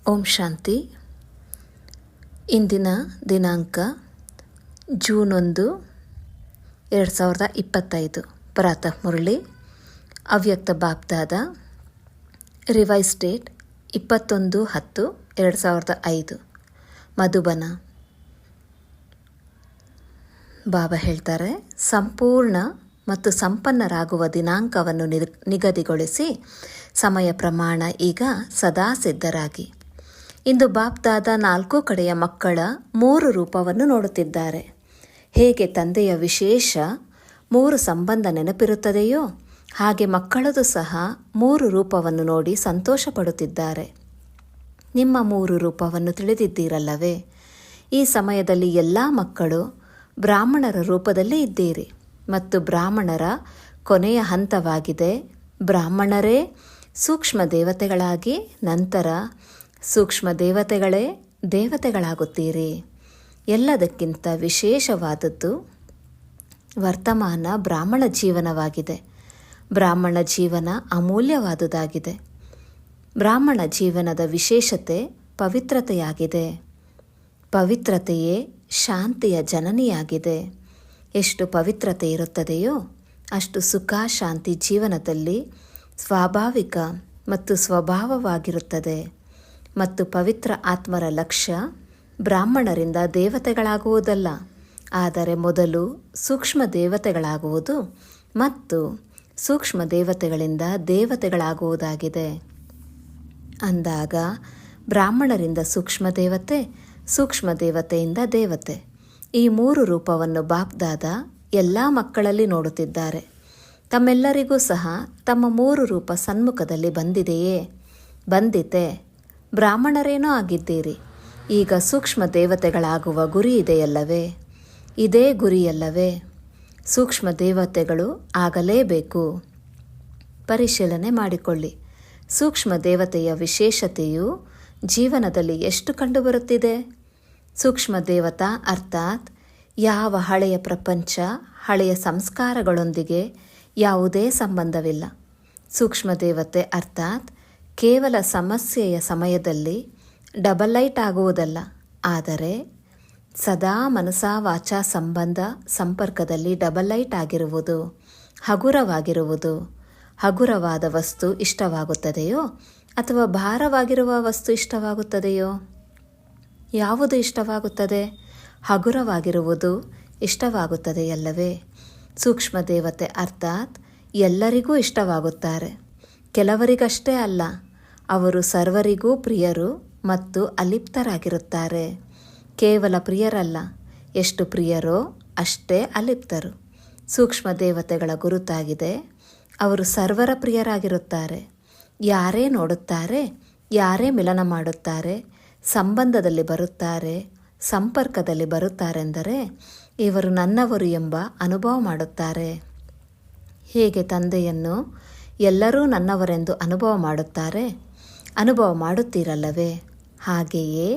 ಓಂ ಶಾಂತಿ. ಇಂದಿನ ದಿನಾಂಕ ಜೂನ್ 1, 2025. ಪ್ರಾತಃ ಮುರಳಿ ಅವ್ಯಕ್ತ ಬಾಪ್ದಾದ ರಿವೈಸ್ ಡೇಟ್ 21-10-2005 ಮಧುಬನ. ಬಾಬಾ ಹೇಳ್ತಾರೆ, ಸಂಪೂರ್ಣ ಮತ್ತು ಸಂಪನ್ನರಾಗುವ ದಿನಾಂಕವನ್ನು ನಿಗದಿಗೊಳಿಸಿ ಸಮಯ ಪ್ರಮಾಣ ಈಗ ಸದಾ ಸಿದ್ಧರಾಗಿ. ಇಂದು ಬಾಪ್ದಾದ 4 ಕಡೆಯ ಮಕ್ಕಳ 3 ರೂಪವನ್ನು ನೋಡುತ್ತಿದ್ದಾರೆ. ಹೇಗೆ ತಂದೆಯ ವಿಶೇಷ 3 ಸಂಬಂಧ ನೆನಪಿರುತ್ತದೆಯೋ ಹಾಗೆ ಮಕ್ಕಳದು ಸಹ 3 ರೂಪವನ್ನು ನೋಡಿ ಸಂತೋಷ ಪಡುತ್ತಿದ್ದಾರೆ. ನಿಮ್ಮ 3 ರೂಪವನ್ನು ತಿಳಿದಿದ್ದೀರಲ್ಲವೇ? ಈ ಸಮಯದಲ್ಲಿ ಎಲ್ಲ ಮಕ್ಕಳು ಬ್ರಾಹ್ಮಣರ ರೂಪದಲ್ಲಿ ಇದ್ದೀರಿ ಮತ್ತು ಬ್ರಾಹ್ಮಣರ ಕೊನೆಯ ಹಂತವಾಗಿದೆ. ಬ್ರಾಹ್ಮಣರೇ ಸೂಕ್ಷ್ಮ ದೇವತೆಗಳಾಗಿ ನಂತರ ಸೂಕ್ಷ್ಮ ದೇವತೆಗಳೇ ದೇವತೆಗಳಾಗುತ್ತೀರಿ. ಎಲ್ಲದಕ್ಕಿಂತ ವಿಶೇಷವಾದದ್ದು ವರ್ತಮಾನ ಬ್ರಾಹ್ಮಣ ಜೀವನವಾಗಿದೆ. ಬ್ರಾಹ್ಮಣ ಜೀವನ ಅಮೂಲ್ಯವಾದುದಾಗಿದೆ. ಬ್ರಾಹ್ಮಣ ಜೀವನದ ವಿಶೇಷತೆ ಪವಿತ್ರತೆಯಾಗಿದೆ. ಪವಿತ್ರತೆಯೇ ಶಾಂತಿಯ ಜನನಿಯಾಗಿದೆ. ಎಷ್ಟು ಪವಿತ್ರತೆ ಇರುತ್ತದೆಯೋ ಅಷ್ಟು ಸುಖ ಶಾಂತಿ ಜೀವನದಲ್ಲಿ ಸ್ವಾಭಾವಿಕ ಮತ್ತು ಸ್ವಭಾವವಾಗಿರುತ್ತದೆ. ಮತ್ತು ಪವಿತ್ರ ಆತ್ಮರ ಲಕ್ಷ್ಯ ಬ್ರಾಹ್ಮಣರಿಂದ ದೇವತೆಗಳಾಗುವುದಲ್ಲ, ಆದರೆ ಮೊದಲು ಸೂಕ್ಷ್ಮ ದೇವತೆಗಳಾಗುವುದು ಮತ್ತು ಸೂಕ್ಷ್ಮ ದೇವತೆಗಳಿಂದ ದೇವತೆಗಳಾಗುವುದಾಗಿದೆ. ಅಂದಾಗ ಬ್ರಾಹ್ಮಣರಿಂದ ಸೂಕ್ಷ್ಮ ದೇವತೆ, ಸೂಕ್ಷ್ಮ ದೇವತೆಯಿಂದ ದೇವತೆ, ಈ 3 ರೂಪವನ್ನು ಬಾಪ್ದಾದ ಎಲ್ಲ ಮಕ್ಕಳಲ್ಲಿ ನೋಡುತ್ತಿದ್ದಾರೆ. ತಮ್ಮೆಲ್ಲರಿಗೂ ಸಹ ತಮ್ಮ 3 ರೂಪ ಸನ್ಮುಖದಲ್ಲಿ ಬಂದಿದೆಯೇ? ಬಂದಿತೆ. ಬ್ರಾಹ್ಮಣರೇನೋ ಆಗಿದ್ದೀರಿ. ಈಗ ಸೂಕ್ಷ್ಮ ದೇವತೆಗಳಾಗುವ ಗುರಿ ಇದೆಯಲ್ಲವೇ? ಇದೇ ಗುರಿಯಲ್ಲವೇ? ಸೂಕ್ಷ್ಮ ದೇವತೆಗಳು ಆಗಲೇಬೇಕು. ಪರಿಶೀಲನೆ ಮಾಡಿಕೊಳ್ಳಿ. ಸೂಕ್ಷ್ಮ ದೇವತೆಯ ವಿಶೇಷತೆಯು ಜೀವನದಲ್ಲಿ ಎಷ್ಟು ಕಂಡುಬರುತ್ತಿದೆ? ಸೂಕ್ಷ್ಮ ದೇವತಾ ಅರ್ಥಾತ್ ಯಾವ ಹಳೆಯ ಪ್ರಪಂಚ, ಹಳೆಯ ಸಂಸ್ಕಾರಗಳೊಂದಿಗೆ ಯಾವುದೇ ಸಂಬಂಧವಿಲ್ಲ. ಸೂಕ್ಷ್ಮ ದೇವತೆ ಅರ್ಥಾತ್ ಕೇವಲ ಸಮಸ್ಯೆಯ ಸಮಯದಲ್ಲಿ ಡಬಲ್ ಲೈಟ್ ಆಗುವುದಲ್ಲ, ಆದರೆ ಸದಾ ಮನಸಾ ವಾಚಾ ಸಂಬಂಧ ಸಂಪರ್ಕದಲ್ಲಿ ಡಬಲ್ ಲೈಟ್ ಆಗಿರುವುದು, ಹಗುರವಾಗಿರುವುದು. ಹಗುರವಾದ ವಸ್ತು ಇಷ್ಟವಾಗುತ್ತದೆಯೋ ಅಥವಾ ಭಾರವಾಗಿರುವ ವಸ್ತು ಇಷ್ಟವಾಗುತ್ತದೆಯೋ? ಯಾವುದು ಇಷ್ಟವಾಗುತ್ತದೆ? ಹಗುರವಾಗಿರುವುದು ಇಷ್ಟವಾಗುತ್ತದೆಯಲ್ಲವೇ? ಸೂಕ್ಷ್ಮ ದೇವತೆ ಅರ್ಥಾತ್ ಎಲ್ಲರಿಗೂ ಇಷ್ಟವಾಗುತ್ತಾರೆ. ಕೆಲವರಿಗಷ್ಟೇ ಅಲ್ಲ, ಅವರು ಸರ್ವರಿಗೂ ಪ್ರಿಯರು ಮತ್ತು ಅಲಿಪ್ತರಾಗಿರುತ್ತಾರೆ. ಕೇವಲ ಪ್ರಿಯರಲ್ಲ, ಎಷ್ಟು ಪ್ರಿಯರೋ ಅಷ್ಟೇ ಅಲಿಪ್ತರು. ಸೂಕ್ಷ್ಮ ದೇವತೆಗಳ ಗುರುತಾಗಿದೆ. ಅವರು ಸರ್ವರ ಪ್ರಿಯರಾಗಿರುತ್ತಾರೆ. ಯಾರೇ ನೋಡುತ್ತಾರೆ, ಯಾರೇ ಮಿಲನ ಮಾಡುತ್ತಾರೆ, ಸಂಬಂಧದಲ್ಲಿ ಬರುತ್ತಾರೆ, ಸಂಪರ್ಕದಲ್ಲಿ ಬರುತ್ತಾರೆಂದರೆ ಇವರು ನನ್ನವರು ಎಂಬ ಅನುಭವ ಮಾಡುತ್ತಾರೆ. ಹೇಗೆ ತಂದೆಯನ್ನು ಎಲ್ಲರೂ ನನ್ನವರೆಂದು ಅನುಭವ ಮಾಡುತ್ತಾರೆ, ಅನುಭವ ಮಾಡುತ್ತೀರಲ್ಲವೇ? ಹಾಗೆಯೇ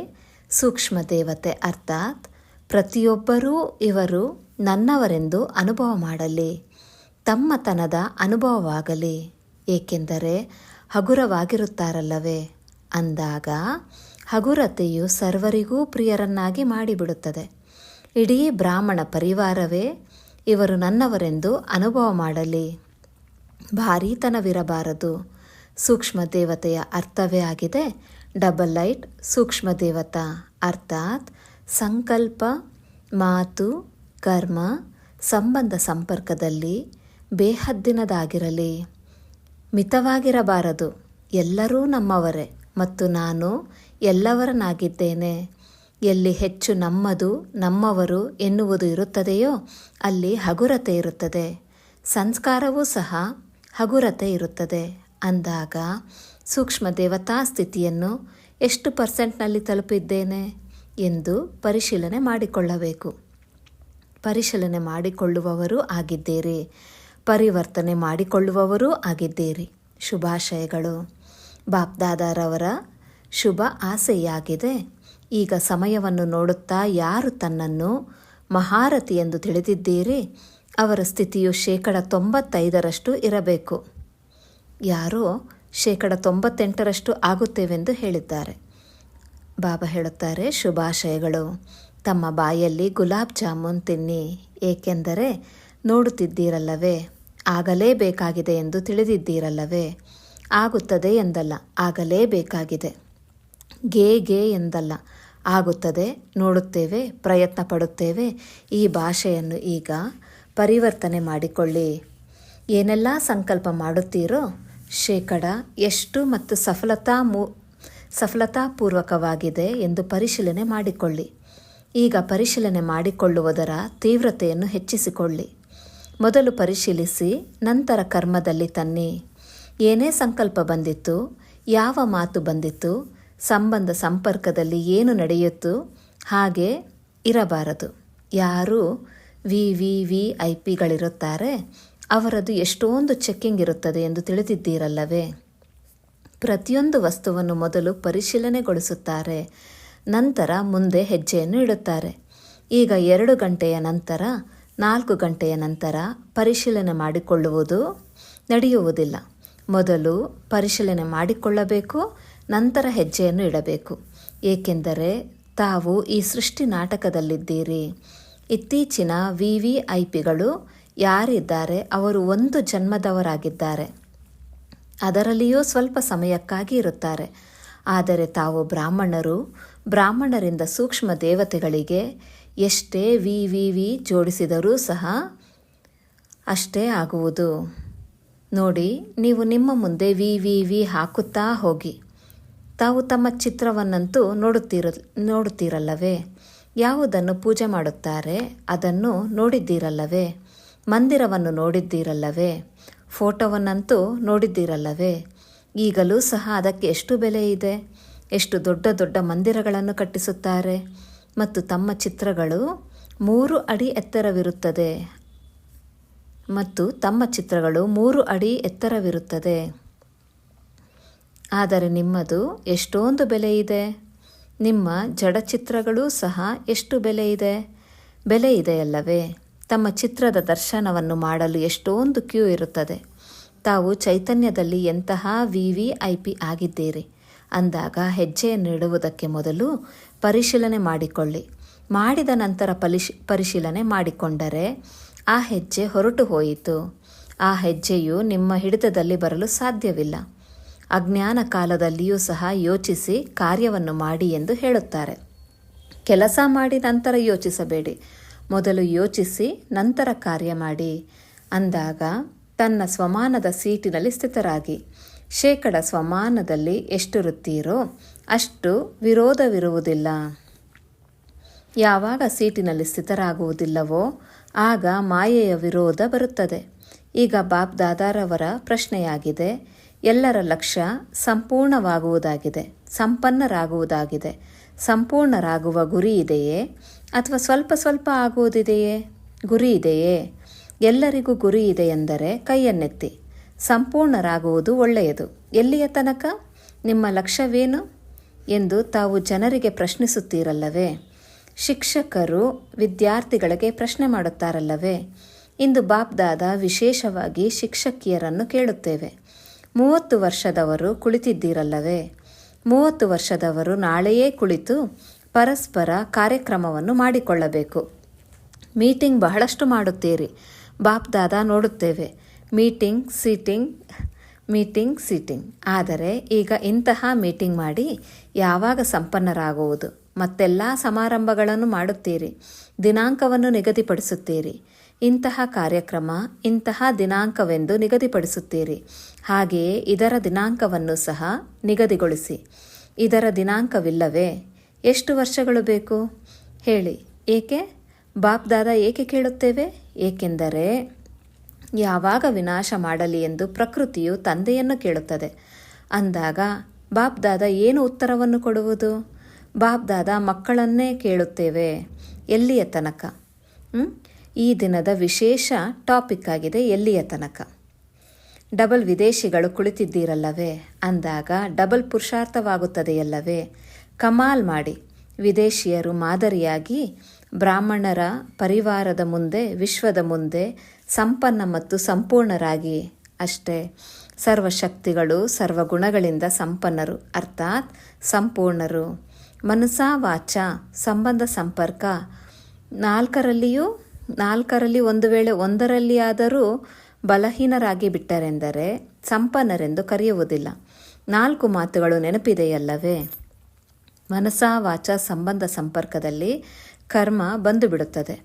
ಸೂಕ್ಷ್ಮ ದೇವತೆ ಅರ್ಥಾತ್ ಪ್ರತಿಯೊಬ್ಬರೂ ಇವರು ನನ್ನವರೆಂದು ಅನುಭವ ಮಾಡಲಿ, ತಮ್ಮತನದ ಅನುಭವವಾಗಲಿ. ಏಕೆಂದರೆ ಹಗುರವಾಗಿರುತ್ತಾರಲ್ಲವೇ? ಅಂದಾಗ ಹಗುರತೆಯು ಸರ್ವರಿಗೂ ಪ್ರಿಯರನ್ನಾಗಿ ಮಾಡಿಬಿಡುತ್ತದೆ. ಇಡೀ ಬ್ರಾಹ್ಮಣ ಪರಿವಾರವೇ ಇವರು ನನ್ನವರೆಂದು ಅನುಭವ ಮಾಡಲಿ. ಭಾರೀತನವಿರಬಾರದು. ಸೂಕ್ಷ್ಮ ದೇವತೆಯ ಅರ್ಥವೇ ಆಗಿದೆ ಡಬಲ್ ಲೈಟ್. ಸೂಕ್ಷ್ಮ ದೇವತಾ ಅರ್ಥಾತ್ ಸಂಕಲ್ಪ, ಮಾತು, ಕರ್ಮ, ಸಂಬಂಧ ಸಂಪರ್ಕದಲ್ಲಿ ಬೇಹದ್ದಿನದಾಗಿರಲಿ. ಮಿತವಾಗಿರಬಾರದು. ಎಲ್ಲರೂ ನಮ್ಮವರೇ ಮತ್ತು ನಾನು ಎಲ್ಲವರನಾಗಿದ್ದೇನೆ. ಎಲ್ಲಿ ಹೆಚ್ಚು ನಮ್ಮದು, ನಮ್ಮವರು ಎನ್ನುವುದು ಇರುತ್ತದೆಯೋ ಅಲ್ಲಿ ಹಗುರತೆ ಇರುತ್ತದೆ. ಸಂಸ್ಕಾರವೂ ಸಹ ಹಗುರತೆ ಇರುತ್ತದೆ. ಅಂದಾಗ ಸೂಕ್ಷ್ಮ ದೇವತಾ ಸ್ಥಿತಿಯನ್ನು ಎಷ್ಟು ಪರ್ಸೆಂಟ್ನಲ್ಲಿ ತಲುಪಿದ್ದೇನೆ ಎಂದು ಪರಿಶೀಲನೆ ಮಾಡಿಕೊಳ್ಳಬೇಕು. ಪರಿಶೀಲನೆ ಮಾಡಿಕೊಳ್ಳುವವರೂ ಆಗಿದ್ದೀರಿ, ಪರಿವರ್ತನೆ ಮಾಡಿಕೊಳ್ಳುವವರೂ ಆಗಿದ್ದೀರಿ. ಶುಭಾಶಯಗಳು. ಬಾಪ್ದಾದಾರವರ ಶುಭ ಆಸೆಯಾಗಿದೆ. ಈಗ ಸಮಯವನ್ನು ನೋಡುತ್ತಾ ಯಾರು ತನ್ನನ್ನು ಮಹಾರಥಿ ಎಂದು ತಿಳಿದಿದ್ದೀರಿ ಅವರ ಸ್ಥಿತಿಯು 95% ಇರಬೇಕು. ಯಾರೋ 98% ಆಗುತ್ತೇವೆಂದು ಹೇಳಿದ್ದಾರೆ. ಬಾಬಾ ಹೇಳುತ್ತಾರೆ, ಶುಭಾಶಯಗಳು. ತಮ್ಮ ಬಾಯಲ್ಲಿ ಗುಲಾಬ್ ಜಾಮೂನ್ ತಿನ್ನಿ, ಏಕೆಂದರೆ ನೋಡುತ್ತಿದ್ದೀರಲ್ಲವೇ, ಆಗಲೇಬೇಕಾಗಿದೆ ಎಂದು ತಿಳಿದಿದ್ದೀರಲ್ಲವೇ. ಆಗುತ್ತದೆ ಎಂದಲ್ಲ, ಆಗಲೇಬೇಕಾಗಿದೆ. ಗೇ ಎಂದಲ್ಲ, ಆಗುತ್ತದೆ. ನೋಡುತ್ತೇವೆ, ಪ್ರಯತ್ನ ಪಡುತ್ತೇವೆ. ಈ ಭಾಷೆಯನ್ನು ಈಗ ಪರಿವರ್ತನೆ ಮಾಡಿಕೊಳ್ಳಿ. ಏನೆಲ್ಲ ಸಂಕಲ್ಪ ಮಾಡುತ್ತೀರೋ ಶೇಕಡ ಎಷ್ಟು ಮತ್ತು ಸಫಲತಾಪೂರ್ವಕವಾಗಿದೆ ಎಂದು ಪರಿಶೀಲನೆ ಮಾಡಿಕೊಳ್ಳಿ. ಈಗ ಪರಿಶೀಲನೆ ಮಾಡಿಕೊಳ್ಳುವುದರ ತೀವ್ರತೆಯನ್ನು ಹೆಚ್ಚಿಸಿಕೊಳ್ಳಿ. ಮೊದಲು ಪರಿಶೀಲಿಸಿ, ನಂತರ ಕರ್ಮದಲ್ಲಿ ತನ್ನಿ. ಏನೇ ಸಂಕಲ್ಪ ಬಂದಿತ್ತು, ಯಾವ ಮಾತು ಬಂದಿತ್ತು, ಸಂಬಂಧ ಸಂಪರ್ಕದಲ್ಲಿ ಏನು ನಡೆಯಿತು, ಹಾಗೆ ಇರಬಾರದು. ಯಾರು VVIPಗಳಿರುತ್ತಾರೆ, ಅವರದು ಎಷ್ಟೊಂದು ಚೆಕ್ಕಿಂಗ್ ಇರುತ್ತದೆ ಎಂದು ತಿಳಿದಿದ್ದೀರಲ್ಲವೇ. ಪ್ರತಿಯೊಂದು ವಸ್ತುವನ್ನು ಮೊದಲು ಪರಿಶೀಲನೆಗೊಳಿಸುತ್ತಾರೆ, ನಂತರ ಮುಂದೆ ಹೆಜ್ಜೆಯನ್ನು ಇಡುತ್ತಾರೆ. ಈಗ 2 ಗಂಟೆಯ ನಂತರ, 4 ಗಂಟೆಯ ನಂತರ ಪರಿಶೀಲನೆ ಮಾಡಿಕೊಳ್ಳುವುದು ನಡೆಯುವುದಿಲ್ಲ. ಮೊದಲು ಪರಿಶೀಲನೆ ಮಾಡಿಕೊಳ್ಳಬೇಕು, ನಂತರ ಹೆಜ್ಜೆಯನ್ನು ಇಡಬೇಕು. ಏಕೆಂದರೆ ತಾವು ಈ ಸೃಷ್ಟಿ ನಾಟಕದಲ್ಲಿದ್ದೀರಿ. ಇತ್ತೀಚಿನ VVIPಗಳು ಯಾರಿದ್ದಾರೆ, ಅವರು 1 ಜನ್ಮದವರಾಗಿದ್ದಾರೆ. ಅದರಲ್ಲಿಯೂ ಸ್ವಲ್ಪ ಸಮಯಕ್ಕಾಗಿ ಇರುತ್ತಾರೆ. ಆದರೆ ತಾವು ಬ್ರಾಹ್ಮಣರು. ಬ್ರಾಹ್ಮಣರಿಂದ ಸೂಕ್ಷ್ಮ ದೇವತೆಗಳಿಗೆ ಎಷ್ಟೇ VVV ಜೋಡಿಸಿದರೂ ಸಹ ಅಷ್ಟೇ ಆಗುವುದು. ನೋಡಿ, ನೀವು ನಿಮ್ಮ ಮುಂದೆ VVV ಹಾಕುತ್ತಾ ಹೋಗಿ. ತಾವು ತಮ್ಮ ಚಿತ್ರವನ್ನಂತೂ ನೋಡುತ್ತೀರಲ್ಲವೇ. ಯಾವುದನ್ನು ಪೂಜೆ ಮಾಡುತ್ತಾರೆ ಅದನ್ನು ನೋಡಿದ್ದೀರಲ್ಲವೇ. ಮಂದಿರವನ್ನು ನೋಡಿದ್ದೀರಲ್ಲವೇ. ಫೋಟೋವನ್ನಂತೂ ನೋಡಿದ್ದೀರಲ್ಲವೇ. ಈಗಲೂ ಸಹ ಅದಕ್ಕೆ ಎಷ್ಟು ಬೆಲೆ ಇದೆ. ಎಷ್ಟು ದೊಡ್ಡ ದೊಡ್ಡ ಮಂದಿರಗಳನ್ನು ಕಟ್ಟಿಸುತ್ತಾರೆ. ಮತ್ತು ತಮ್ಮ ಚಿತ್ರಗಳು 3 ಅಡಿ ಎತ್ತರವಿರುತ್ತದೆ. ಆದರೆ ನಿಮ್ಮದು ಎಷ್ಟೊಂದು ಬೆಲೆ ಇದೆ. ನಿಮ್ಮ ಜಡಚಿತ್ರಗಳೂ ಸಹ ಎಷ್ಟು ಬೆಲೆ ಇದೆಯಲ್ಲವೇ. ತಮ್ಮ ಚಿತ್ರದ ದರ್ಶನವನ್ನು ಮಾಡಲು ಎಷ್ಟೊಂದು ಕ್ಯೂ ಇರುತ್ತದೆ. ತಾವು ಚೈತನ್ಯದಲ್ಲಿ ಎಂತಹ VVIP ಆಗಿದ್ದೀರಿ ಅಂದಾಗ ಹೆಜ್ಜೆಯನ್ನು ಇಡುವುದಕ್ಕೆ ಮೊದಲು ಪರಿಶೀಲನೆ ಮಾಡಿಕೊಳ್ಳಿ. ಮಾಡಿದ ನಂತರ ಪರಿಶೀಲನೆ ಮಾಡಿಕೊಂಡರೆ ಆ ಹೆಜ್ಜೆ ಹೊರಟು ಹೋಯಿತು. ಆ ಹೆಜ್ಜೆಯು ನಿಮ್ಮ ಹಿಡಿತದಲ್ಲಿ ಬರಲು ಸಾಧ್ಯವಿಲ್ಲ. ಅಜ್ಞಾನ ಕಾಲದಲ್ಲಿಯೂ ಸಹ ಯೋಚಿಸಿ ಕಾರ್ಯವನ್ನು ಮಾಡಿ ಎಂದು ಹೇಳುತ್ತಾರೆ. ಕೆಲಸ ಮಾಡಿ ನಂತರ ಯೋಚಿಸಬೇಡಿ, ಮೊದಲು ಯೋಚಿಸಿ ನಂತರ ಕಾರ್ಯ ಮಾಡಿ ಅಂದಾಗ ತನ್ನ ಸ್ವಮಾನದ ಸೀಟಿನಲ್ಲಿ ಸ್ಥಿತರಾಗಿ. ಶೇಕಡ ಸ್ವಮಾನದಲ್ಲಿ ಎಷ್ಟಿರುತ್ತೀರೋ ಅಷ್ಟು ವಿರೋಧವಿರುವುದಿಲ್ಲ. ಯಾವಾಗ ಸೀಟಿನಲ್ಲಿ ಸ್ಥಿತರಾಗುವುದಿಲ್ಲವೋ ಆಗ ಮಾಯೆಯ ವಿರೋಧ ಬರುತ್ತದೆ. ಈಗ ಬಾಪ್ ದಾದಾರವರ ಪ್ರಶ್ನೆಯಾಗಿದೆ, ಎಲ್ಲರ ಲಕ್ಷ್ಯ ಸಂಪೂರ್ಣವಾಗುವುದಾಗಿದೆ, ಸಂಪನ್ನರಾಗುವುದಾಗಿದೆ. ಸಂಪೂರ್ಣರಾಗುವ ಗುರಿ ಇದೆಯೇ ಅಥವಾ ಸ್ವಲ್ಪ ಸ್ವಲ್ಪ ಆಗುವುದಿದೆಯೇ? ಗುರಿ ಇದೆಯೇ? ಎಲ್ಲರಿಗೂ ಗುರಿ ಇದೆ ಎಂದರೆ ಕೈಯನ್ನೆತ್ತಿ. ಸಂಪೂರ್ಣರಾಗುವುದು ಒಳ್ಳೆಯದು. ಎಲ್ಲಿಯ ತನಕ? ನಿಮ್ಮ ಲಕ್ಷ್ಯವೇನು ಎಂದು ತಾವು ಜನರಿಗೆ ಪ್ರಶ್ನಿಸುತ್ತೀರಲ್ಲವೇ. ಶಿಕ್ಷಕರು ವಿದ್ಯಾರ್ಥಿಗಳಿಗೆ ಪ್ರಶ್ನೆ ಮಾಡುತ್ತಾರಲ್ಲವೇ. ಇಂದು ಬಾಪ್ ದಾದಾ ವಿಶೇಷವಾಗಿ ಶಿಕ್ಷಕಿಯರನ್ನು ಕೇಳುತ್ತೇವೆ. 30 ವರ್ಷದವರು ಕುಳಿತಿದ್ದೀರಲ್ಲವೇ. 30 ವರ್ಷದವರು ನಾಳೆಯೇ ಕುಳಿತು ಪರಸ್ಪರ ಕಾರ್ಯಕ್ರಮವನ್ನು ಮಾಡಿಕೊಳ್ಳಬೇಕು. ಮೀಟಿಂಗ್ ಬಹಳಷ್ಟು ಮಾಡುತ್ತೀರಿ. ಬಾಪ್ ದಾದಾ ನೋಡುತ್ತೇವೆ, ಮೀಟಿಂಗ್ ಸೀಟಿಂಗ್. ಆದರೆ ಈಗ ಇಂತಹ ಮೀಟಿಂಗ್ ಮಾಡಿ ಯಾವಾಗ ಸಂಪನ್ನರಾಗುವುದು? ಮತ್ತೆಲ್ಲ ಸಮಾರಂಭಗಳನ್ನು ಮಾಡುತ್ತೀರಿ, ದಿನಾಂಕವನ್ನು ನಿಗದಿಪಡಿಸುತ್ತೀರಿ. ಇಂತಹ ಕಾರ್ಯಕ್ರಮ, ಇಂತಹ ದಿನಾಂಕವೆಂದು ನಿಗದಿಪಡಿಸುತ್ತೀರಿ. ಹಾಗೆಯೇ ಇದರ ದಿನಾಂಕವನ್ನು ಸಹ ನಿಗದಿಗೊಳಿಸಿ. ಇದರ ದಿನಾಂಕವಿಲ್ಲವೇ? ಎಷ್ಟು ವರ್ಷಗಳು ಬೇಕು ಹೇಳಿ. ಏಕೆ ಬಾಪ್ ದಾದಾ ಏಕೆ ಕೇಳುತ್ತೇವೆ? ಏಕೆಂದರೆ ಯಾವಾಗ ವಿನಾಶ ಮಾಡಲಿ ಎಂದು ಪ್ರಕೃತಿಯು ತಂದೆಯನ್ನು ಕೇಳುತ್ತದೆ. ಅಂದಾಗ ಬಾಪ್ ದಾದಾ ಏನು ಉತ್ತರವನ್ನು ಕೊಡುವುದು? ಬಾಪ್ ದಾದಾ ಮಕ್ಕಳನ್ನೇ ಕೇಳುತ್ತೇವೆ. ಎಲ್ಲಿಯ ತನಕ? ಈ ದಿನದ ವಿಶೇಷ ಟಾಪಿಕ್ ಆಗಿದೆ, ಎಲ್ಲಿಯ ತನಕ. ಡಬಲ್ ವಿದೇಶಿಗಳು ಕುಳಿತಿದ್ದೀರಲ್ಲವೇ ಅಂದಾಗ ಡಬಲ್ ಪುರುಷಾರ್ಥವಾಗುತ್ತದೆಯಲ್ಲವೇ. ಕಮಾಲ್ ಮಾಡಿ. ವಿದೇಶಿಯರು ಮಾದರಿಯಾಗಿ ಬ್ರಾಹ್ಮಣರ ಪರಿವಾರದ ಮುಂದೆ, ವಿಶ್ವದ ಮುಂದೆ ಸಂಪನ್ನ ಮತ್ತು ಸಂಪೂರ್ಣರಾಗಿ ಅಷ್ಟೇ. ಸರ್ವಶಕ್ತಿಗಳು ಸರ್ವಗುಣಗಳಿಂದ ಸಂಪನ್ನರು, ಅರ್ಥಾತ್ ಸಂಪೂರ್ಣರು. ಮನಸ ವಾಚ ಸಂಬಂಧ ಸಂಪರ್ಕ ನಾಲ್ಕರಲ್ಲಿ ಒಂದು ವೇಳೆ ಒಂದರಲ್ಲಿಯಾದರೂ ಬಲಹೀನರಾಗಿ ಬಿಟ್ಟರೆಂದರೆ ಸಂಪನ್ನರೆಂದು ಕರೆಯುವುದಿಲ್ಲ. 4 ಮಾತುಗಳು ನೆನಪಿದೆಯಲ್ಲವೇ? ಮನಸ ವಾಚ ಸಂಬಂಧ ಸಂಪರ್ಕದಲ್ಲಿ ಕರ್ಮ ಬಂದು ಬಿಡುತ್ತದೆ.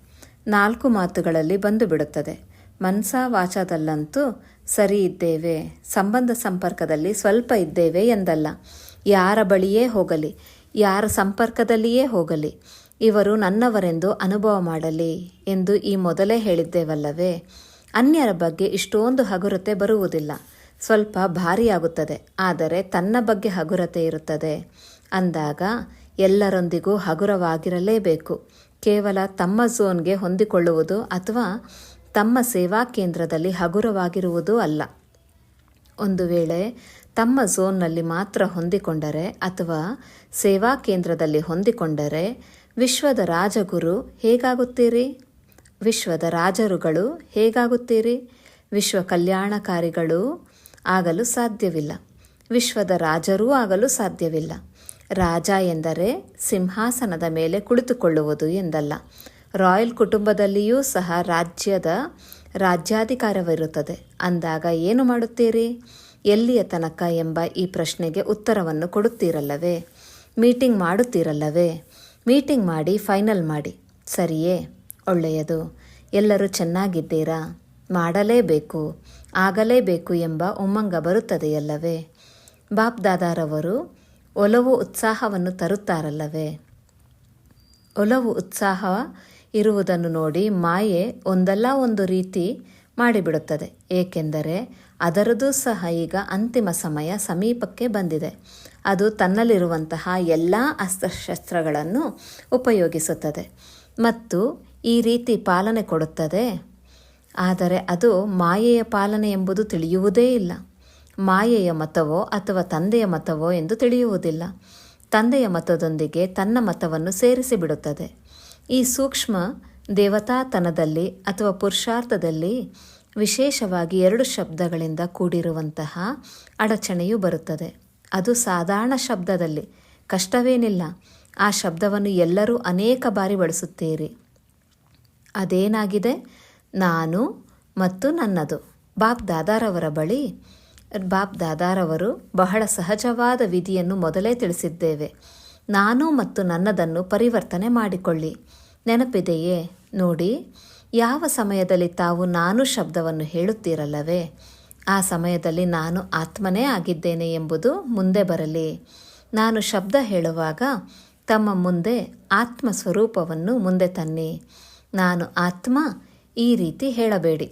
4 ಮಾತುಗಳಲ್ಲಿ ಬಂದು ಬಿಡುತ್ತದೆ. ಮನಸ ವಾಚದಲ್ಲಂತೂ ಸರಿ ಇದ್ದೇವೆ, ಸಂಬಂಧ ಸಂಪರ್ಕದಲ್ಲಿ ಸ್ವಲ್ಪ ಇದ್ದೇವೆ ಎಂದಲ್ಲ. ಯಾರ ಬಳಿಯೇ ಹೋಗಲಿ, ಯಾರ ಸಂಪರ್ಕದಲ್ಲಿಯೇ ಹೋಗಲಿ, ಇವರು ನನ್ನವರೆಂದು ಅನುಭವ ಮಾಡಲಿ ಎಂದು ಈ ಮೊದಲೇ ಹೇಳಿದ್ದೇವಲ್ಲವೇ? ಅನ್ಯರ ಬಗ್ಗೆ ಇಷ್ಟೊಂದು ಹಗುರತೆ ಬರುವುದಿಲ್ಲ. ಸ್ವಲ್ಪ ಭಾರಿಯಾಗುತ್ತದೆ, ಆದರೆ ತನ್ನ ಬಗ್ಗೆ ಹಗುರತೆ ಇರುತ್ತದೆ. ಅಂದಾಗ ಎಲ್ಲರೊಂದಿಗೂ ಹಗುರವಾಗಿರಲೇಬೇಕು. ಕೇವಲ ತಮ್ಮ ಝೋನ್ಗೆ ಹೊಂದಿಕೊಳ್ಳುವುದು ಅಥವಾ ತಮ್ಮ ಸೇವಾ ಕೇಂದ್ರದಲ್ಲಿ ಹಗುರವಾಗಿರುವುದೂ ಅಲ್ಲ. ಒಂದು ವೇಳೆ ತಮ್ಮ ಝೋನ್ನಲ್ಲಿ ಮಾತ್ರ ಹೊಂದಿಕೊಂಡರೆ ಅಥವಾ ಸೇವಾ ಕೇಂದ್ರದಲ್ಲಿ ಹೊಂದಿಕೊಂಡರೆ ವಿಶ್ವದ ರಾಜಗುರು ಹೇಗಾಗುತ್ತೀರಿ? ವಿಶ್ವದ ರಾಜರುಗಳು ಹೇಗಾಗುತ್ತೀರಿ? ವಿಶ್ವ ಕಲ್ಯಾಣಕಾರಿಗಳು ಆಗಲು ಸಾಧ್ಯವಿಲ್ಲ. ವಿಶ್ವದ ರಾಜರೂ ಆಗಲು ಸಾಧ್ಯವಿಲ್ಲ. ರಾಜ ಎಂದರೆ ಸಿಂಹಾಸನದ ಮೇಲೆ ಕುಳಿತುಕೊಳ್ಳುವುದು ಎಂದಲ್ಲ. ರಾಯಲ್ ಕುಟುಂಬದಲ್ಲಿಯೂ ಸಹ ರಾಜ್ಯಾಧಿಕಾರವಿರುತ್ತದೆ. ಅಂದಾಗ ಏನು ಮಾಡುತ್ತೀರಿ? ಎಲ್ಲಿಯ ತನಕ ಎಂಬ ಈ ಪ್ರಶ್ನೆಗೆ ಉತ್ತರವನ್ನು ಕೊಡುತ್ತೀರಲ್ಲವೇ? ಮೀಟಿಂಗ್ ಮಾಡುತ್ತೀರಲ್ಲವೇ? ಮೀಟಿಂಗ್ ಮಾಡಿ ಫೈನಲ್ ಮಾಡಿ. ಸರಿಯೇ? ಒಳ್ಳೆಯದು. ಎಲ್ಲರೂ ಚೆನ್ನಾಗಿದ್ದೀರಾ? ಮಾಡಲೇಬೇಕು, ಆಗಲೇಬೇಕು ಎಂಬ ಉಮ್ಮಂಗ ಬರುತ್ತದೆಯಲ್ಲವೇ? ಬಾಪ್ ದಾದಾರವರು ಒಲವು ಉತ್ಸಾಹವನ್ನು ತರುತ್ತಾರಲ್ಲವೇ? ಒಲವು ಉತ್ಸಾಹ ಇರುವುದನ್ನು ನೋಡಿ ಮಾಯೆ ಒಂದಲ್ಲ ಒಂದು ರೀತಿ ಮಾಡಿಬಿಡುತ್ತದೆ. ಏಕೆಂದರೆ ಅದರದೂ ಸಹ ಈಗ ಅಂತಿಮ ಸಮಯ ಸಮೀಪಕ್ಕೆ ಬಂದಿದೆ. ಅದು ತನ್ನಲ್ಲಿರುವಂತಹ ಎಲ್ಲ ಅಸ್ತ್ರಶಸ್ತ್ರಗಳನ್ನು ಉಪಯೋಗಿಸುತ್ತದೆ ಮತ್ತು ಈ ರೀತಿ ಪಾಲನೆ ಕೊಡುತ್ತದೆ. ಆದರೆ ಅದು ಮಾಯೆಯ ಪಾಲನೆ ಎಂಬುದು ತಿಳಿಯುವುದೇ ಇಲ್ಲ. ಮಾಯೆಯ ಮತವೋ ಅಥವಾ ತಂದೆಯ ಮತವೋ ಎಂದು ತಿಳಿಯುವುದಿಲ್ಲ. ತಂದೆಯ ಮತದೊಂದಿಗೆ ತನ್ನ ಮತವನ್ನು ಸೇರಿಸಿಬಿಡುತ್ತದೆ. ಈ ಸೂಕ್ಷ್ಮ ದೇವತಾತನದಲ್ಲಿ ಅಥವಾ ಪುರುಷಾರ್ಥದಲ್ಲಿ ವಿಶೇಷವಾಗಿ 2 ಶಬ್ದಗಳಿಂದ ಕೂಡಿರುವಂತಹ ಅಡಚಣೆಯು ಬರುತ್ತದೆ. ಅದು ಸಾಧಾರಣ ಶಬ್ದದಲ್ಲಿ ಕಷ್ಟವೇನಿಲ್ಲ. ಆ ಶಬ್ದವನ್ನು ಎಲ್ಲರೂ ಅನೇಕ ಬಾರಿ ಬಳಸುತ್ತೀರಿ. ಅದೇನಾಗಿದೆ? ನಾನು ಮತ್ತು ನನ್ನದು. ಬಾಪ್ ದಾದಾರವರು ಬಹಳ ಸಹಜವಾದ ವಿಧಿಯನ್ನು ಮೊದಲೇ ತಿಳಿಸಿದ್ದೇವೆ. ನಾನು ಮತ್ತು ನನ್ನದನ್ನು ಪರಿವರ್ತನೆ ಮಾಡಿಕೊಳ್ಳಿ. ನೆನಪಿದೆಯೇ? ನೋಡಿ, ಯಾವ ಸಮಯದಲ್ಲಿ ತಾವು ನಾನು ಶಬ್ದವನ್ನು ಹೇಳುತ್ತೀರಲ್ಲವೇ, ಆ ಸಮಯದಲ್ಲಿ ನಾನು ಆತ್ಮನೇ ಆಗಿದ್ದೇನೆ ಎಂಬುದು ಮುಂದೆ ಬರಲಿ. ನಾನು ಶಬ್ದ ಹೇಳುವಾಗ ತಮ್ಮ ಮುಂದೆ ಆತ್ಮ ಸ್ವರೂಪವನ್ನು ಮುಂದೆ ತನ್ನಿ. ನಾನು ಆತ್ಮ ಈ ರೀತಿ ಹೇಳಬೇಡಿ.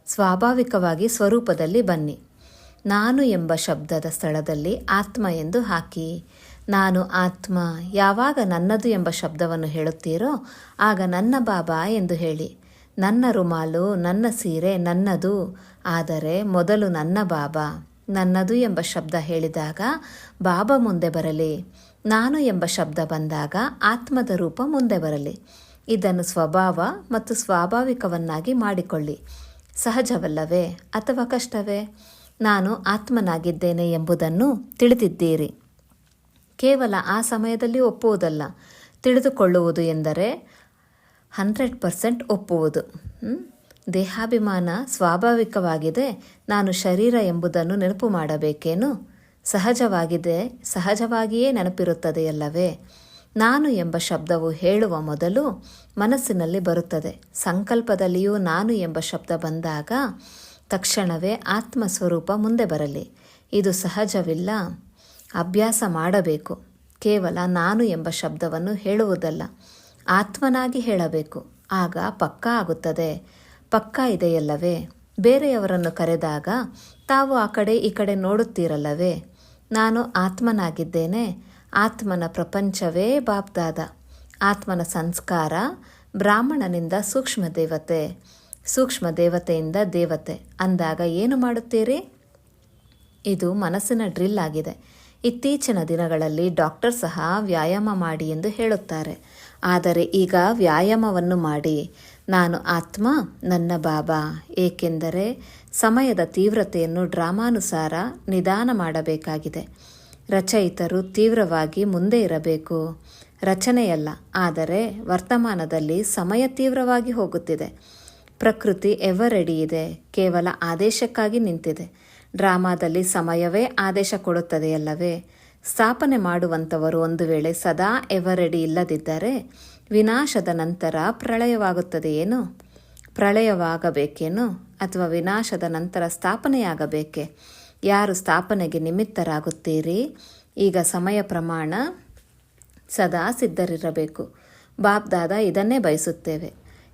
ಸ್ವಾಭಾವಿಕವಾಗಿ ಸ್ವರೂಪದಲ್ಲಿ ಬನ್ನಿ. ನಾನು ಎಂಬ ಶಬ್ದದ ಸ್ಥಳದಲ್ಲಿ ಆತ್ಮ ಎಂದು ಹಾಕಿ. ನಾನು ಆತ್ಮ. ಯಾವಾಗ ನನ್ನದು ಎಂಬ ಶಬ್ದವನ್ನು ಹೇಳುತ್ತೀರೋ ಆಗ ನನ್ನ ಬಾಬಾ ಎಂದು ಹೇಳಿ. ನನ್ನ ರುಮಾಲು, ನನ್ನ ಸೀರೆ ನನ್ನದು. ಆದರೆ ಮೊದಲು ನನ್ನ ಬಾಬಾ. ನನ್ನದು ಎಂಬ ಶಬ್ದ ಹೇಳಿದಾಗ ಬಾಬಾ ಮುಂದೆ ಬರಲಿ. ನಾನು ಎಂಬ ಶಬ್ದ ಬಂದಾಗ ಆತ್ಮದ ರೂಪ ಮುಂದೆ ಬರಲಿ. ಇದನ್ನು ಸ್ವಭಾವ ಮತ್ತು ಸ್ವಾಭಾವಿಕವನ್ನಾಗಿ ಮಾಡಿಕೊಳ್ಳಿ. ಸಹಜವಲ್ಲವೇ ಅಥವಾ ಕಷ್ಟವೇ? ನಾನು ಆತ್ಮನಾಗಿದ್ದೇನೆ ಎಂಬುದನ್ನು ತಿಳಿದಿದ್ದೀರಿ. ಕೇವಲ ಆ ಸಮಯದಲ್ಲಿ ಒಪ್ಪುವುದಲ್ಲ. ತಿಳಿದುಕೊಳ್ಳುವುದು ಎಂದರೆ 100% ಒಪ್ಪುವುದು. ದೇಹಾಭಿಮಾನ ಸ್ವಾಭಾವಿಕವಾಗಿದೆ. ನಾನು ಶರೀರ ಎಂಬುದನ್ನು ನೆನಪು ಮಾಡಬೇಕೇನು? ಸಹಜವಾಗಿಯೇ ನೆನಪಿರುತ್ತದೆಯಲ್ಲವೇ? ನಾನು ಎಂಬ ಶಬ್ದವು ಹೇಳುವ ಮೊದಲು ಮನಸ್ಸಿನಲ್ಲಿ ಬರುತ್ತದೆ. ಸಂಕಲ್ಪದಲ್ಲಿಯೂ ನಾನು ಎಂಬ ಶಬ್ದ ಬಂದಾಗ ತಕ್ಷಣವೇ ಆತ್ಮ ಸ್ವರೂಪ ಮುಂದೆ ಬರಲಿ. ಇದು ಸಹಜವಿಲ್ಲ. ಅಭ್ಯಾಸ ಮಾಡಬೇಕು. ಕೇವಲ ನಾನು ಎಂಬ ಶಬ್ದವನ್ನು ಹೇಳುವುದಲ್ಲ, ಆತ್ಮನಾಗಿ ಹೇಳಬೇಕು. ಆಗ ಪಕ್ಕಾ ಆಗುತ್ತದೆ. ಪಕ್ಕಾ ಇದೆಯಲ್ಲವೇ? ಬೇರೆಯವರನ್ನು ಕರೆದಾಗ ತಾವು ಆ ಕಡೆ ಈ ಕಡೆ ನೋಡುತ್ತೀರಲ್ಲವೇ? ನಾನು ಆತ್ಮನಾಗಿದ್ದೇನೆ. ಆತ್ಮನ ಪ್ರಪಂಚವೇ ಬಾಪ್ದಾದ. ಆತ್ಮನ ಸಂಸ್ಕಾರ ಬ್ರಾಹ್ಮಣನಿಂದ ಸೂಕ್ಷ್ಮ ದೇವತೆ, ಸೂಕ್ಷ್ಮ ದೇವತೆಯಿಂದ ದೇವತೆ ಅಂದಾಗ ಏನು ಮಾಡುತ್ತೀರಿ? ಇದು ಮನಸ್ಸಿನ ಡ್ರಿಲ್ ಆಗಿದೆ. ಇತ್ತೀಚಿನ ದಿನಗಳಲ್ಲಿ ಡಾಕ್ಟರ್ ಸಹ ವ್ಯಾಯಾಮ ಮಾಡಿ ಎಂದು ಹೇಳುತ್ತಾರೆ. ಆದರೆ ಈಗ ವ್ಯಾಯಾಮವನ್ನು ಮಾಡಿ. ನಾನು ಆತ್ಮ, ನನ್ನ ಬಾಬಾ. ಏಕೆಂದರೆ ಸಮಯದ ತೀವ್ರತೆಯನ್ನು ಡ್ರಾಮಾನುಸಾರ ನಿಧಾನ ಮಾಡಬೇಕಾಗಿದೆ. ರಚಯಿತರು ತೀವ್ರವಾಗಿ ಮುಂದೆ ಇರಬೇಕು. ರಚನೆಯಲ್ಲ, ಆದರೆ ವರ್ತಮಾನದಲ್ಲಿ ಸಮಯ ತೀವ್ರವಾಗಿ ಹೋಗುತ್ತಿದೆ. ಪ್ರಕೃತಿ ಎವರ್ ರೆಡಿ ಇದೆ, ಕೇವಲ ಆದೇಶಕ್ಕಾಗಿ ನಿಂತಿದೆ. ಡ್ರಾಮಾದಲ್ಲಿ ಸಮಯವೇ ಆದೇಶ ಕೊಡುತ್ತದೆಯಲ್ಲವೇ? ಸ್ಥಾಪನೆ ಮಾಡುವಂಥವರು ಒಂದು ವೇಳೆ ಸದಾ ಎವರ್ ರೆಡಿ ಇಲ್ಲದಿದ್ದರೆ ವಿನಾಶದ ನಂತರ ಪ್ರಳಯವಾಗುತ್ತದೆಯೇನು? ಪ್ರಳಯವಾಗಬೇಕೇನು ಅಥವಾ ವಿನಾಶದ ನಂತರ ಸ್ಥಾಪನೆಯಾಗಬೇಕೆ? ಯಾರು ಸ್ಥಾಪನೆಗೆ ನಿಮಿತ್ತರಾಗುತ್ತೀರಿ? ಈಗ ಸಮಯ ಪ್ರಮಾಣ ಸದಾ ಸಿದ್ಧರಿರಬೇಕು. ಬಾಪ್ ದಾದಾ ಇದನ್ನೇ ಬಯಸುತ್ತೇವೆ.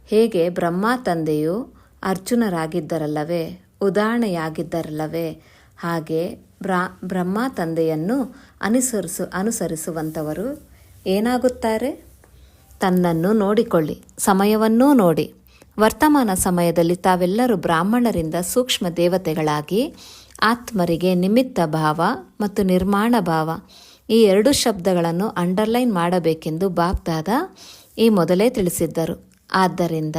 ಹೇಗೆ ಬ್ರಹ್ಮ ತಂದೆಯು ಅರ್ಜುನರಾಗಿದ್ದರಲ್ಲವೇ, ಉದಾಹರಣೆಯಾಗಿದ್ದರಲ್ಲವೇ, ಹಾಗೆ ಬ್ರಹ್ಮ ತಂದೆಯನ್ನು ಅನುಸರಿಸುವಂಥವರು ಏನಾಗುತ್ತಾರೆ? ತನ್ನನ್ನು ನೋಡಿಕೊಳ್ಳಿ, ಸಮಯವನ್ನೂ ನೋಡಿ. ವರ್ತಮಾನ ಸಮಯದಲ್ಲಿ ತಾವೆಲ್ಲರೂ ಬ್ರಾಹ್ಮಣರಿಂದ ಸೂಕ್ಷ್ಮ ದೇವತೆಗಳಾಗಿ ಆತ್ಮರಿಗೆ ನಿಮಿತ್ತ ಭಾವ ಮತ್ತು ನಿರ್ಮಾಣ ಭಾವ ಈ ಎರಡು ಶಬ್ದಗಳನ್ನು ಅಂಡರ್ಲೈನ್ ಮಾಡಬೇಕೆಂದು ಬಾಪ್ ದಾದಾ ಈ ಮೊದಲೇ ತಿಳಿಸಿದ್ದರು. ಆದ್ದರಿಂದ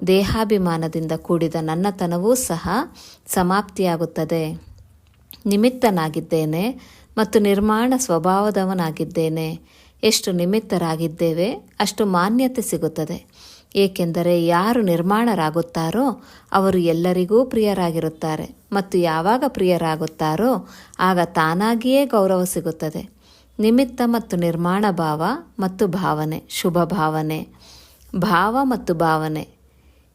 ದೇಹಾಭಿಮಾನದಿಂದ ಕೂಡಿದ ನನ್ನತನವೂ ಸಹ ಸಮಾಪ್ತಿಯಾಗುತ್ತದೆ. ನಿಮಿತ್ತನಾಗಿದ್ದೇನೆ ಮತ್ತು ನಿರ್ಮಾಣ ಸ್ವಭಾವದವನಾಗಿದ್ದೇನೆ. ಎಷ್ಟು ನಿಮಿತ್ತರಾಗಿದ್ದೇವೆ ಅಷ್ಟು ಮಾನ್ಯತೆ ಸಿಗುತ್ತದೆ. ಏಕೆಂದರೆ ಯಾರು ನಿರ್ಮಾಣರಾಗುತ್ತಾರೋ ಅವರು ಎಲ್ಲರಿಗೂ ಪ್ರಿಯರಾಗಿರುತ್ತಾರೆ ಮತ್ತು ಯಾವಾಗ ಪ್ರಿಯರಾಗುತ್ತಾರೋ ಆಗ ತಾನಾಗಿಯೇ ಗೌರವ ಸಿಗುತ್ತದೆ. ನಿಮಿತ್ತ ಮತ್ತು ನಿರ್ಮಾಣ ಭಾವ ಮತ್ತು ಭಾವನೆ, ಶುಭ ಭಾವನೆ. ಭಾವ ಮತ್ತು ಭಾವನೆ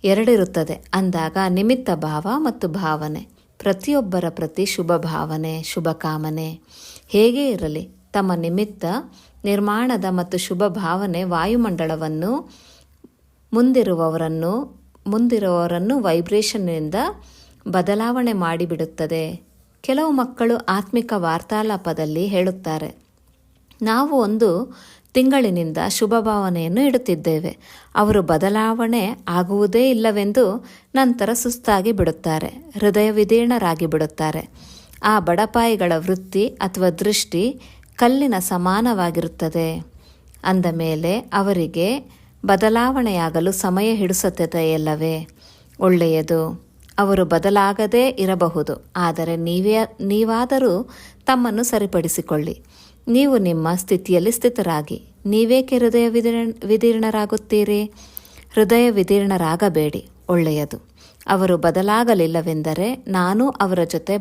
ಎರಡಿರುತ್ತದೆ ಅಂದಾಗ ನಿಮಿತ್ತ ಭಾವ ಮತ್ತು ಭಾವನೆ. ಪ್ರತಿಯೊಬ್ಬರ ಪ್ರತಿ ಶುಭ ಭಾವನೆ, ಶುಭ ಕಾಮನೆ ಹೇಗೇ ಇರಲಿ, ತಮ್ಮ ನಿಮಿತ್ತ ನಿರ್ಮಾಣದ ಮತ್ತು ಶುಭ ಭಾವನೆ ವಾಯುಮಂಡಲವನ್ನು ಮುಂದಿರುವವರನ್ನು ವೈಬ್ರೇಷನ್ನಿಂದ ಬದಲಾವಣೆ ಮಾಡಿಬಿಡುತ್ತದೆ. ಕೆಲವು ಮಕ್ಕಳು ಆತ್ಮಿಕ ವಾರ್ತಾಲಾಪದಲ್ಲಿ ಹೇಳುತ್ತಾರೆ, ನಾವು ಒಂದು ತಿಂಗಳಿನಿಂದ ಶುಭ ಭಾವನೆಯನ್ನು ಇಡುತ್ತಿದ್ದೇವೆ. ಅವರು ಬದಲಾವಣೆ ಆಗುವುದೇ ಇಲ್ಲವೆಂದು ನಂತರ ಸುಸ್ತಾಗಿ ಬಿಡುತ್ತಾರೆ, ಹೃದಯ ವಿದೀರ್ಣರಾಗಿ ಬಿಡುತ್ತಾರೆ. ಆ ಬಡಪಾಯಿಗಳ ವೃತ್ತಿ ಅಥವಾ ದೃಷ್ಟಿ ಕಲ್ಲಿನ ಸಮಾನವಾಗಿರುತ್ತದೆ. ಅಂದ ಮೇಲೆ ಅವರಿಗೆ ಬದಲಾವಣೆಯಾಗಲು ಸಮಯ ಹಿಡಿಸುತ್ತದೆಯಲ್ಲವೇ? ಒಳ್ಳೆಯದು, ಅವರು ಬದಲಾಗದೇ ಇರಬಹುದು, ಆದರೆ ನೀವಾದರೂ ತಮ್ಮನ್ನು ಸರಿಪಡಿಸಿಕೊಳ್ಳಿ. ನೀವು ನಿಮ್ಮ ಸ್ಥಿತಿಯಲ್ಲಿ ಸ್ಥಿತರಾಗಿ. ನೀವೇಕೆ ಹೃದಯ ವಿದೀರ್ಣರಾಗುತ್ತೀರಿ? ಹೃದಯ ವಿದೀರ್ಣರಾಗಬೇಡಿ. ಒಳ್ಳೆಯದು, ಅವರು ಬದಲಾಗಲಿಲ್ಲವೆಂದರೆ ನಾನು ಅವರ ಜೊತೆ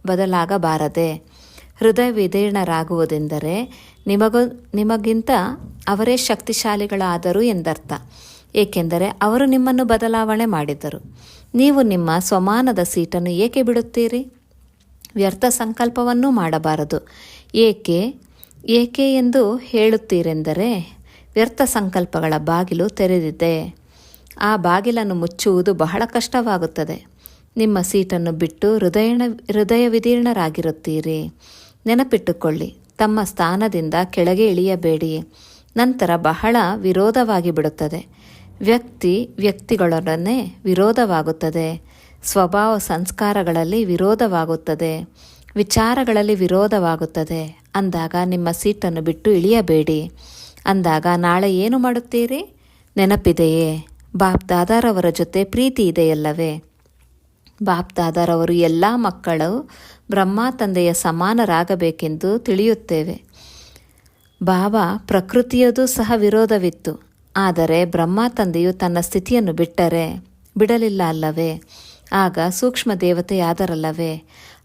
ಬದಲಾಗಬಾರದೆ? ಹೃದಯ ವಿದೀರ್ಣರಾಗುವುದೆಂದರೆ ನಿಮಗಿಂತ ಅವರೇ ಶಕ್ತಿಶಾಲಿಗಳಾದರು ಎಂದರ್ಥ. ಏಕೆಂದರೆ ಅವರು ನಿಮ್ಮನ್ನು ಬದಲಾವಣೆ ಮಾಡಿದರು. ನೀವು ನಿಮ್ಮ ಸ್ವಮಾನದ ಸೀಟನ್ನು ಏಕೆ ಬಿಡುತ್ತೀರಿ? ವ್ಯರ್ಥ ಸಂಕಲ್ಪವನ್ನೂ ಮಾಡಬಾರದು. ಏಕೆ ಎಂದು ಹೇಳುತ್ತೀರೆಂದರೆ ವ್ಯರ್ಥ ಸಂಕಲ್ಪಗಳ ಬಾಗಿಲು ತೆರೆದಿದೆ. ಆ ಬಾಗಿಲನ್ನು ಮುಚ್ಚುವುದು ಬಹಳ ಕಷ್ಟವಾಗುತ್ತದೆ. ನಿಮ್ಮ ಸೀಟನ್ನು ಬಿಟ್ಟು ಹೃದಯ ವಿದೀರ್ಣರಾಗಿರುತ್ತೀರಿ. ನೆನಪಿಟ್ಟುಕೊಳ್ಳಿ, ತಮ್ಮ ಸ್ಥಾನದಿಂದ ಕೆಳಗೆ ಇಳಿಯಬೇಡಿ. ನಂತರ ಬಹಳ ವಿರೋಧವಾಗಿ ಬಿಡುತ್ತದೆ. ವ್ಯಕ್ತಿಗಳೊಡನೆ ವಿರೋಧವಾಗುತ್ತದೆ. ಸ್ವಭಾವ ಸಂಸ್ಕಾರಗಳಲ್ಲಿ ವಿರೋಧವಾಗುತ್ತದೆ. ವಿಚಾರಗಳಲ್ಲಿ ವಿರೋಧವಾಗುತ್ತದೆ. ಅಂದಾಗ ನಿಮ್ಮ ಸೀಟನ್ನು ಬಿಟ್ಟು ಇಳಿಯಬೇಡಿ. ಅಂದಾಗ ನಾಳೆ ಏನು ಮಾಡುತ್ತೀರಿ? ನೆನಪಿದೆಯೇ? ಬಾಪ್ ದಾದಾರವರ ಜೊತೆ ಪ್ರೀತಿ ಇದೆಯಲ್ಲವೇ? ಬಾಪ್ ದಾದಾರವರು ಎಲ್ಲ ಮಕ್ಕಳು ಬ್ರಹ್ಮ ತಂದೆಯ ಸಮಾನರಾಗಬೇಕೆಂದು ತಿಳಿಯುತ್ತೇವೆ. ಬಾಬಾ ಪ್ರಕೃತಿಯದು ಸಹ ವಿರೋಧವಿತ್ತು. ಆದರೆ ಬ್ರಹ್ಮ ತಂದೆಯು ತನ್ನ ಸ್ಥಿತಿಯನ್ನು ಬಿಡಲಿಲ್ಲ ಅಲ್ಲವೇ? ಆಗ ಸೂಕ್ಷ್ಮ ದೇವತೆಯಾದರಲ್ಲವೇ?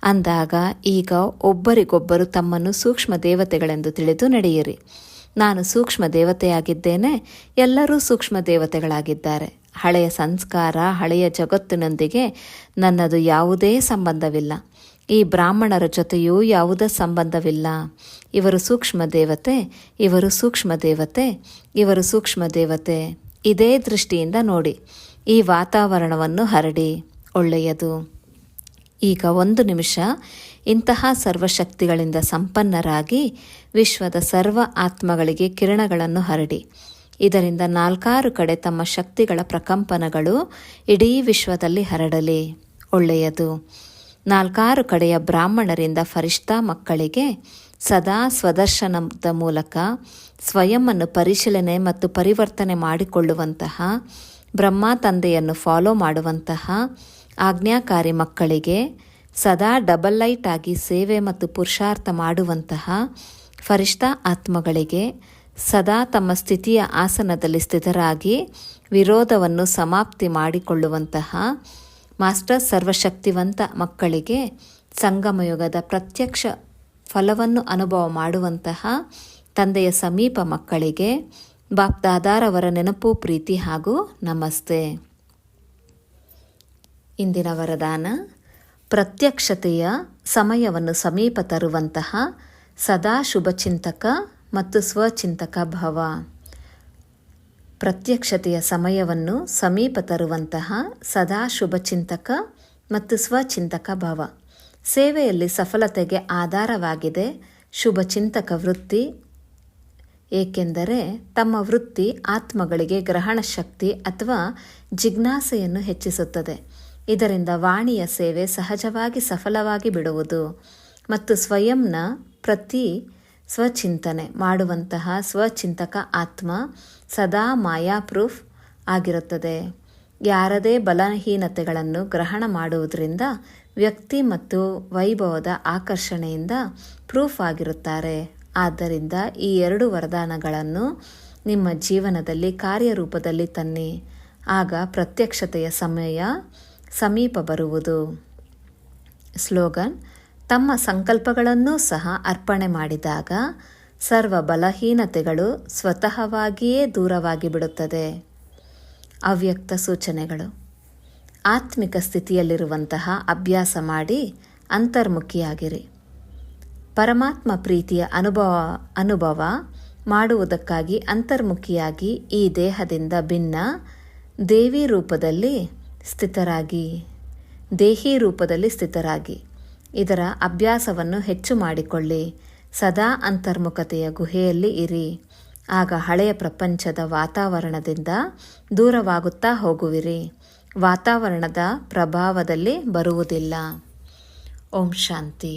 ಅಂದಾಗ ಈಗ ಒಬ್ಬರಿಗೊಬ್ಬರು ತಮ್ಮನ್ನು ಸೂಕ್ಷ್ಮ ದೇವತೆಗಳೆಂದು ತಿಳಿದು ನಡೆಯಿರಿ. ನಾನು ಸೂಕ್ಷ್ಮ ದೇವತೆಯಾಗಿದ್ದೇನೆ, ಎಲ್ಲರೂ ಸೂಕ್ಷ್ಮ ದೇವತೆಗಳಾಗಿದ್ದಾರೆ. ಹಳೆಯ ಸಂಸ್ಕಾರ, ಹಳೆಯ ಜಗತ್ತಿನೊಂದಿಗೆ ನನ್ನದು ಯಾವುದೇ ಸಂಬಂಧವಿಲ್ಲ. ಈ ಬ್ರಾಹ್ಮಣರ ಜೊತೆಯೂ ಯಾವುದೇ ಸಂಬಂಧವಿಲ್ಲ. ಇವರು ಸೂಕ್ಷ್ಮ ದೇವತೆ, ಇವರು ಸೂಕ್ಷ್ಮ ದೇವತೆ, ಇವರು ಸೂಕ್ಷ್ಮ ದೇವತೆ. ಇದೇ ದೃಷ್ಟಿಯಿಂದ ನೋಡಿ. ಈ ವಾತಾವರಣವನ್ನು ಹರಡಿ. ಒಳ್ಳೆಯದು. ಈಗ 1 ನಿಮಿಷ ಇಂತಹ ಸರ್ವಶಕ್ತಿಗಳಿಂದ ಸಂಪನ್ನರಾಗಿ ವಿಶ್ವದ ಸರ್ವ ಆತ್ಮಗಳಿಗೆ ಕಿರಣಗಳನ್ನು ಹರಡಿ. ಇದರಿಂದ 4 ಕಡೆ ತಮ್ಮ ಶಕ್ತಿಗಳ ಪ್ರಕಂಪನಗಳು ಇಡೀ ವಿಶ್ವದಲ್ಲಿ ಹರಡಲಿ. ಒಳ್ಳೆಯದು. 4 ಕಡೆಯ ಬ್ರಾಹ್ಮಣರಿಂದ ಫರಿಷ್ಠಾ ಮಕ್ಕಳಿಗೆ ಸದಾ ಸ್ವದರ್ಶನದ ಮೂಲಕ ಸ್ವಯಂವನ್ನು ಪರಿಶೀಲನೆ ಮತ್ತು ಪರಿವರ್ತನೆ ಮಾಡಿಕೊಳ್ಳುವಂತಹ, ಬ್ರಹ್ಮ ತಂದೆಯನ್ನು ಫಾಲೋ ಮಾಡುವಂತಹ ಆಜ್ಞಾಕಾರಿ ಮಕ್ಕಳಿಗೆ ಸದಾ ಡಬಲ್ ಲೈಟ್ ಆಗಿ ಸೇವೆ ಮತ್ತು ಪುರುಷಾರ್ಥ ಮಾಡುವಂತಹ ಫರಿಷ್ಠಾ ಆತ್ಮಗಳಿಗೆ ಸದಾ ತಮ್ಮ ಸ್ಥಿತಿಯ ಆಸನದಲ್ಲಿ ಸ್ಥಿತರಾಗಿ ವಿರೋಧವನ್ನು ಸಮಾಪ್ತಿ ಮಾಡಿಕೊಳ್ಳುವಂತಹ ಮಾಸ್ಟರ್ ಸರ್ವಶಕ್ತಿವಂತ ಮಕ್ಕಳಿಗೆ ಸಂಗಮಯುಗದ ಪ್ರತ್ಯಕ್ಷ ಫಲವನ್ನು ಅನುಭವ ಮಾಡುವಂತಹ ತಂದೆಯ ಸಮೀಪ ಮಕ್ಕಳಿಗೆ ಬಾಪ್ದಾದಾರವರ ನೆನಪು, ಪ್ರೀತಿ ಹಾಗೂ ನಮಸ್ತೆ. ಇಂದಿನ ವರದಾನ: ಪ್ರತ್ಯಕ್ಷತೆಯ ಸಮಯವನ್ನು ಸಮೀಪ ತರುವಂತಹ ಸದಾ ಶುಭಚಿಂತಕ ಮತ್ತು ಸ್ವಚಿಂತಕ ಭವ. ಪ್ರತ್ಯಕ್ಷತೆಯ ಸಮಯವನ್ನು ಸಮೀಪ ತರುವಂತಹ ಸದಾ ಶುಭಚಿಂತಕ ಮತ್ತು ಸ್ವಚಿಂತಕ ಭವ. ಸೇವೆಯಲ್ಲಿ ಸಫಲತೆಗೆ ಆಧಾರವಾಗಿದೆ ಶುಭಚಿಂತಕ ವೃತ್ತಿ, ಏಕೆಂದರೆ ತಮ್ಮ ವೃತ್ತಿ ಆತ್ಮಗಳಿಗೆ ಗ್ರಹಣ ಶಕ್ತಿ ಅಥವಾ ಜಿಜ್ಞಾಸೆಯನ್ನು ಹೆಚ್ಚಿಸುತ್ತದೆ. ಇದರಿಂದ ವಾಣಿಯ ಸೇವೆ ಸಹಜವಾಗಿ ಸಫಲವಾಗಿ ಬಿಡುವುದು ಮತ್ತು ಸ್ವಯಂನ ಪ್ರತಿ ಸ್ವಚಿಂತನೆ ಮಾಡುವಂತಹ ಸ್ವಚಿಂತಕ ಆತ್ಮ ಸದಾ ಮಾಯಾಪ್ರೂಫ್ ಆಗಿರುತ್ತದೆ. ಯಾರದೇ ಬಲಹೀನತೆಗಳನ್ನು ಗ್ರಹಣ ಮಾಡುವುದರಿಂದ ವ್ಯಕ್ತಿ ಮತ್ತು ವೈಭವದ ಆಕರ್ಷಣೆಯಿಂದ ಪ್ರೂಫ್ ಆಗಿರುತ್ತಾರೆ. ಆದ್ದರಿಂದ ಈ 2 ವರದಾನಗಳನ್ನು ನಿಮ್ಮ ಜೀವನದಲ್ಲಿ ಕಾರ್ಯರೂಪದಲ್ಲಿ ತನ್ನಿ. ಆಗ ಪ್ರತ್ಯಕ್ಷತೆಯ ಸಮಯ ಸಮೀಪ ಬರುವುದು. ಸ್ಲೋಗನ್: ತಮ್ಮ ಸಂಕಲ್ಪಗಳನ್ನೂ ಸಹ ಅರ್ಪಣೆ ಮಾಡಿದಾಗ ಸರ್ವ ಬಲಹೀನತೆಗಳು ಸ್ವತಃವಾಗಿಯೇ ದೂರವಾಗಿ ಬಿಡುತ್ತದೆ. ಅವ್ಯಕ್ತ ಸೂಚನೆಗಳು: ಆತ್ಮಿಕ ಸ್ಥಿತಿಯಲ್ಲಿರುವಂತಹ ಅಭ್ಯಾಸ ಮಾಡಿ ಅಂತರ್ಮುಖಿಯಾಗಿರಿ. ಪರಮಾತ್ಮ ಪ್ರೀತಿಯ ಅನುಭವ ಮಾಡುವುದಕ್ಕಾಗಿ ಅಂತರ್ಮುಖಿಯಾಗಿ ಈ ದೇಹದಿಂದ ಭಿನ್ನ ದೇಹಿ ರೂಪದಲ್ಲಿ ಸ್ಥಿತರಾಗಿ ಇದರ ಅಭ್ಯಾಸವನ್ನು ಹೆಚ್ಚು ಮಾಡಿಕೊಳ್ಳಿ. ಸದಾ ಅಂತರ್ಮುಖತೆಯ ಗುಹೆಯಲ್ಲಿ ಇರಿ. ಆಗ ಹಳೆಯ ಪ್ರಪಂಚದ ವಾತಾವರಣದಿಂದ ದೂರವಾಗುತ್ತಾ ಹೋಗುವಿರಿ. ವಾತಾವರಣದ ಪ್ರಭಾವದಲ್ಲಿ ಬರುವುದಿಲ್ಲ. ಓಂ ಶಾಂತಿ.